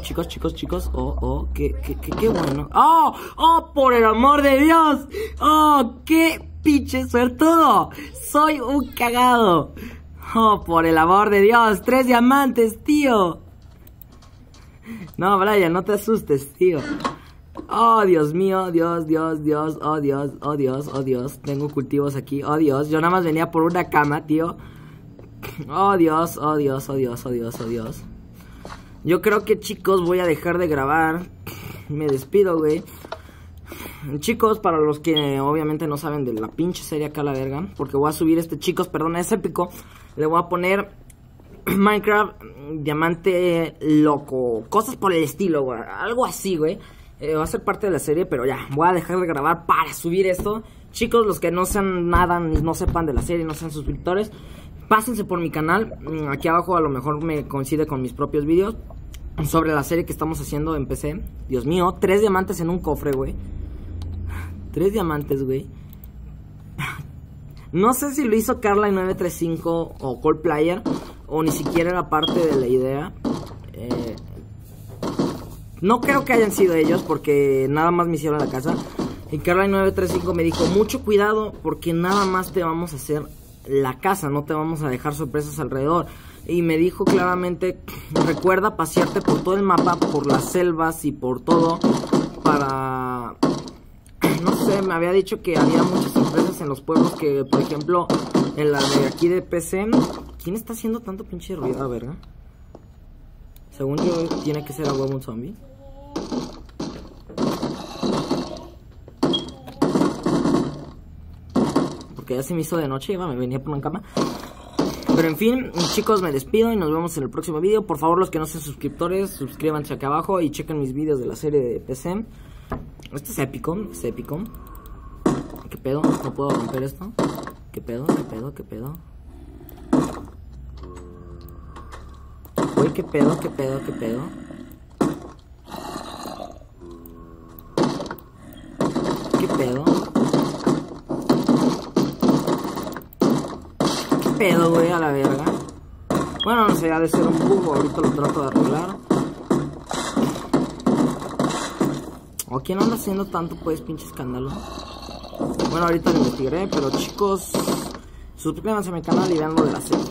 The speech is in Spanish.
Chicos, qué bueno. Por el amor de Dios. Qué pinche suertudo. Soy un cagado. Por el amor de Dios. 3 diamantes, tío. No, Brian, no te asustes, tío. Dios mío, Dios. Tengo cultivos aquí, Dios. Yo nada más venía por una cama, tío. Dios. Yo creo que, chicos, voy a dejar de grabar. Me despido, güey. Chicos, para los que obviamente no saben de la pinche serie acá a la verga, porque voy a subir chicos, perdón, es épico. Le voy a poner Minecraft Diamante Loco, cosas por el estilo, güey. Algo así, güey. Va a ser parte de la serie, pero ya, voy a dejar de grabar para subir esto. Chicos, los que no sean nada, ni no sepan de la serie, no sean suscriptores, pásense por mi canal. Aquí abajo a lo mejor me coincide con mis propios vídeos sobre la serie que estamos haciendo en PC. Dios mío, 3 diamantes en un cofre, güey. 3 diamantes, güey. No sé si lo hizo Carla935 o Coldplayer, o ni siquiera era parte de la idea. No creo que hayan sido ellos, porque nada más me hicieron la casa. Y Carla935 me dijo, mucho cuidado, porque nada más te vamos a hacer la casa, no te vamos a dejar sorpresas alrededor. Y me dijo claramente, recuerda pasearte por todo el mapa, por las selvas y por todo, para... No sé, me había dicho que había muchas sorpresas en los pueblos, que por ejemplo, en la de aquí de PC... ¿Quién está haciendo tanto pinche ruido, a verga? Según yo, tiene que ser a huevo un zombie. Porque ya se me hizo de noche, me venía por una cama. Pero en fin, chicos, me despido y nos vemos en el próximo video. Por favor, los que no sean suscriptores, suscríbanse acá abajo y chequen mis videos de la serie de PC. Esto es épico, ¿Qué pedo? ¿No puedo romper esto? ¿Qué pedo? Uy, ¿qué pedo? ¿Qué pedo? ¿Qué pedo, güey, a la verga? Bueno, no sé, ha de ser un bug, ahorita lo trato de arreglar. ¿O quién anda haciendo tanto, pues, pinche escándalo? Bueno, ahorita lo investigaré, pero chicos, suscríbanse a mi canal y vean lo de la serie.